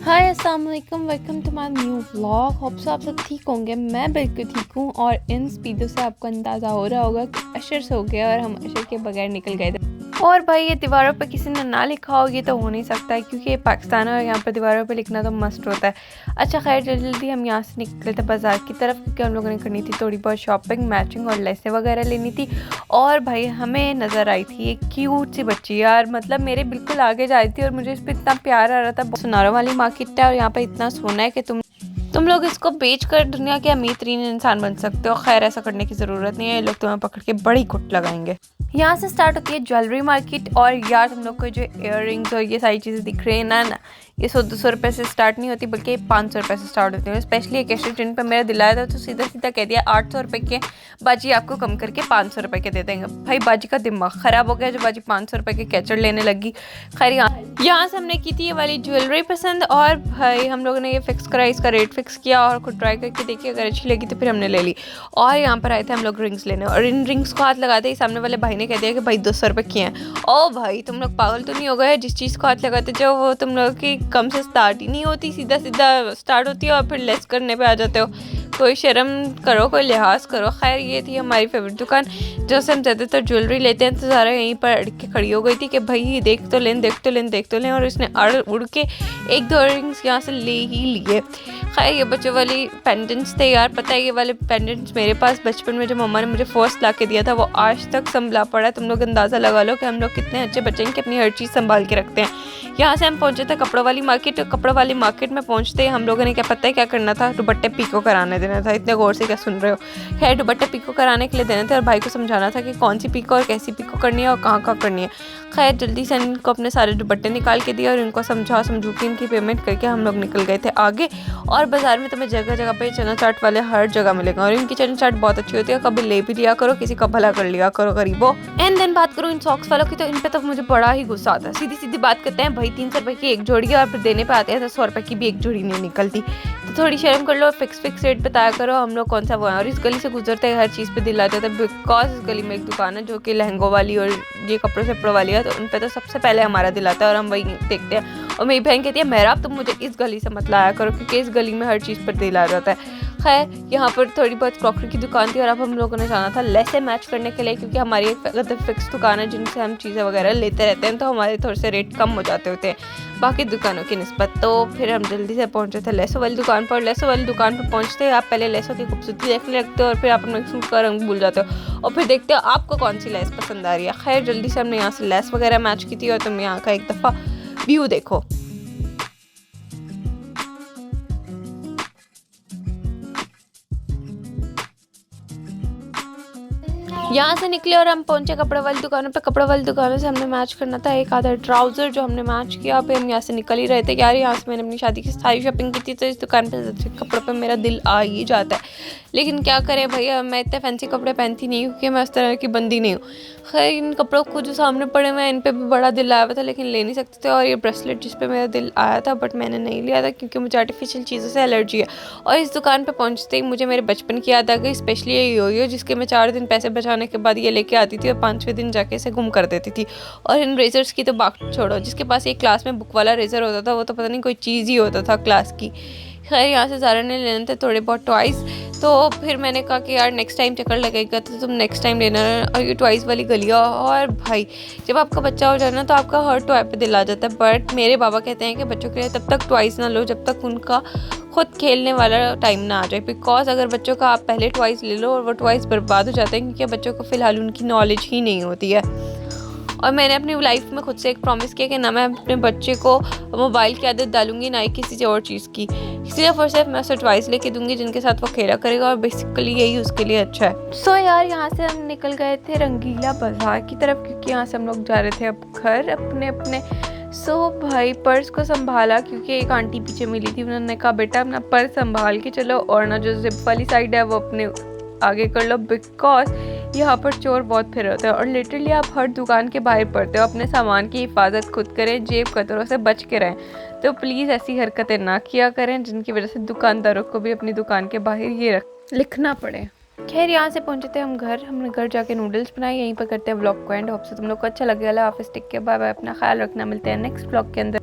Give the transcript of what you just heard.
हाय अस्सलाम वालेकुम, welcome to my new vlog. Hope so आप सब ठीक होंगे। मैं बिल्कुल ठीक हूँ और इन स्पीडों से आपको अंदाज़ा हो रहा होगा कि अशर सो गया और हम अशर के बगैर निकल गए थे। और भाई ये दीवारों पे किसी ने ना लिखा हो ये तो हो नहीं सकता है, क्योंकि ये पाकिस्तान है और यहाँ पर दीवारों पे लिखना तो मस्ट होता है। अच्छा खैर, जल्दी जल्दी हम यहाँ से निकले थे बाज़ार की तरफ, क्योंकि हम लोगों ने करनी थी थोड़ी बहुत शॉपिंग, मैचिंग और लेसें वगैरह लेनी थी। और भाई हमें नज़र आई थी एक क्यूट सी बच्ची यार, मतलब मेरे बिल्कुल आगे जा रही थी और मुझे इस पर इतना प्यार आ रहा था। सुनारों वाली मार्केट है और यहाँ पे इतना सोना है कि तुम लोग इसको बेच कर दुनिया के अमीर तरीन इंसान बन सकते हो। खैर ऐसा करने की ज़रूरत नहीं है, ये लोग तुम्हें पकड़ के बड़ी कुट लगाएंगे। यहाँ से स्टार्ट होती है ज्वेलरी मार्केट। और यार तुम लोग को जो इयररिंग्स और ये सारी चीज़ें दिख रही है ना, ये 100-200 रुपये से स्टार्ट नहीं होती, बल्कि 500 रुपये से स्टार्ट होती है। स्पेशली एक कैशेट जिन पर मेरा दिलाया था तो सीधा सीधा कह दिया 800 रुपये के बाजी आपको कम करके 500 रुपये के दे देंगे। भाई बाजी का दिमाग ख़राब हो गया जो बाजी 500 रुपये के कैचर लेने लगी। खैर यहाँ से हमने की थी ये वाली ज्वेलरी पसंद, और भाई हम लोगों ने ये फिक्स करा, इसका रेट फिक्स किया और खुद ट्राई करके देखी, अगर अच्छी लगी तो फिर हमने ले ली। और यहाँ पर आए थे हम लोग रिंग्स लेने, और इन रिंग्स को हाथ लगाते ही सामने वाले भाई ने कह दिया कि भाई 200 रुपये की हैं। ओ भाई तुम लोग पागल तो नहीं हो गए? जिस चीज़ को हाथ लगाते जाओ वो तुम लोग की कम से स्टार्ट ही नहीं होती, सीधा सीधा स्टार्ट होती है और फिर लेस करने पे आ जाते हो। कोई शर्म करो, कोई लिहाज करो। खैर ये थी हमारी फेवरेट दुकान जहाँ से हम ज़्यादातर ज्वेलरी लेते हैं। तो सारा यहीं पर अड़ के खड़ी हो गई थी कि भाई देख तो लें, देख तो लें, देख तो लें। और इसने अड़ उड़ के 1-2 रिंग्स यहाँ से ले ही लिए। खैर ये बच्चों वाली पेंडेंट्स थे यार, पता है ये वाले पेंडेंट्स मेरे पास बचपन में जो मम्मा ने मुझे फर्स्ट ला के दिया था वो आज तक संभला पड़ा है। तुम लोग अंदाज़ा लगा लो कि हम लोग कितने अच्छे बच्चे हैं कि अपनी हर चीज़ संभाल के रखते हैं। यहाँ से हम पहुँचे थे कपड़ों वाली मार्केट। कपड़ों वाली मार्केट में पहुँचते ही हम लोगों ने क्या पता है क्या करना था, दुपट्टे पीको कराने देना था। इतने गौर से क्या सुन रहे हो? खैर दुपट्टे पीको कराने के लिए देने थे और भाई को समझाना था कि कौन सी पीको और कैसी पीको करनी है और कहाँ कहाँ करनी है। खैर जल्दी से इनको अपने सारे दुपट्टे निकाल के दिए और इनको समझू के इनकी पेमेंट करके हम लोग निकल गए थे आगे। और बाज़ार में तुम्हें जगह जगह पे चना चाट वाले हर जगह मिलेगा और इनकी चना चाट बहुत अच्छी होती है। कभी ले भी लिया करो, किसी का भला कर लिया करो गरीबों। एंड देन बात करूँ इन सॉक्स वालों की, तो इन पे तो मुझे बड़ा ही गुस्सा आता है। सीधी सीधी बात करते हैं भाई 300 रुपये की एक जोड़ी है और फिर देने पे आते हैं तो 100 रुपये की भी एक जोड़ी नहीं निकलती। तो थोड़ी शर्म कर लो, फिक्स रेट बताया करो हम लोग कौन सा वो है। और इस गली से गुजरते हैं हर चीज़ पे दिल आ जाता है, बिकॉज इस गली में एक दुकान है जो कि लहंगों वाली और ये कपड़ों शपड़ों वाली है, तो उन पे तो सबसे पहले हमारा दिल आता है और हम वही देखते हैं। और मेरी बहन कहती है मेहराब तुम मुझे इस गली से मत लाया करो, क्योंकि इस गली में हर चीज़ पर दिल आ जाता है। खैर यहाँ पर थोड़ी बहुत क्रॉकरी की दुकान थी और अब हम लोगों ने जाना था लेसे मैच करने के लिए, क्योंकि हमारी एक फिक्स दुकान है जिनसे हम चीज़ें वगैरह लेते रहते हैं, तो हमारे थोड़े से रेट कम हो जाते होते हैं बाकी दुकानों की निस्बत। तो फिर हम जल्दी से पहुंचे थे लेसो वाली दुकान पर। लेसो वाली दुकान पर पहुंचते आप पहले लेसो की खूबसूरती देखने लगते हो और फिर आप अपने सूट का रंग भूल जाते हो और फिर देखते हो आपको कौन सी लेस पसंद आ रही है। खैर जल्दी से हमने यहाँ से लेस वगैरह मैच की थी और तुम यहाँ का एक दफ़ा व्यू देखो। यहाँ से निकले और हम पहुंचे कपड़े वाली दुकानों पे। कपड़े वाली दुकानों से हमने मैच करना था एक आधा ट्राउज़र जो हमने मैच किया। फिर हम यहाँ से निकल ही रहे थे यार, यहाँ से मैंने अपनी शादी की सारी शॉपिंग की थी, तो इस दुकान पे कपड़ों पे मेरा दिल आ ही जाता है। लेकिन क्या करें भैया, मैं इतने फैंसी कपड़े पहनती नहीं हूँ, क्योंकि मैं उस तरह की बंदी नहीं हूँ। खैर इन कपड़ों को जो सामने पड़े हुए हैं इन पर भी बड़ा दिल आया हुआ था, लेकिन ले नहीं सकते थे। और ये ब्रेसलेट जिस पर मेरा दिल आया था बट मैंने नहीं लिया था, क्योंकि मुझे आर्टिफिशियल चीज़ों से एलर्जी है। और इस दुकान पर पहुँचते ही मुझे मेरे बचपन की याद आ गई, स्पेशली ये योयो जिसके मैं 4 दिन पैसे बचाने के बाद ये लेके आती थी और 5वें दिन जाके इसे गुम कर देती थी। और इन रेजर्स की तो बात छोड़ो, जिसके पास एक क्लास में बुक वाला रेजर होता था वो तो पता नहीं कोई चीज़ ही होता था क्लास की। खैर यहाँ से ज़ारा ने लेने थे थोड़े बहुत टॉयज़, तो फिर मैंने कहा कि यार नेक्स्ट टाइम चक्कर लगेगा तो तुम नेक्स्ट टाइम लेना। और ये टॉयज़ वाली गलियाँ, और भाई जब आपका बच्चा हो जाए ना तो आपका हर टॉय पे दिल आ जाता है। बट मेरे बाबा कहते हैं कि बच्चों के लिए तब तक टॉयज़ ना लो जब तक उनका खुद खेलने वाला टाइम ना आ जाए, बिकॉज अगर बच्चों का आप पहले टॉयज़ ले लो और वो टॉयज़ बर्बाद हो जाते हैं, क्योंकि बच्चों को फ़िलहाल उनकी नॉलेज ही नहीं होती है। और मैंने अपनी लाइफ में खुद से एक प्रॉमिस किया कि ना मैं अपने बच्चे को मोबाइल की आदत डालूंगी, ना ही किसी और चीज़ की। सिर्फ और सिर्फ मैं उसे टॉयज़ लेके दूंगी जिनके साथ वो खेला करेगा, और बेसिकली यही उसके लिए अच्छा है। सो यार यहाँ से हम निकल गए थे रंगीला बाज़ार की तरफ, क्योंकि यहाँ से हम लोग जा रहे थे अब घर अपने अपने। सो भाई पर्स को संभाला, क्योंकि एक आंटी पीछे मिली थी, उन्होंने कहा बेटा अपना पर्स संभाल के चलो और ना जो जिप वाली साइड है वो अपने आगे कर लो, बिकॉज यहाँ पर चोर बहुत फिर होते हैं। और लिटरली आप हर दुकान के बाहर पड़ते हो, अपने सामान की हिफाजत खुद करें, जेब कतरों से बच के रहें। तो प्लीज़ ऐसी हरकतें ना किया करें जिनकी वजह से दुकानदारों को भी अपनी दुकान के बाहर ये लिखना पड़े। खैर यहाँ से पहुँचे थे हम घर। हमने घर जाके नूडल्स बनाए। यहीं पर करते हैं व्लॉग को एंड। होप से तुम लोग को अच्छा लगेगा। हाफिज़, टेक केयर, बाय बाय, अपना ख्याल रखना। मिलते हैं नेक्स्ट व्लॉग के अंदर।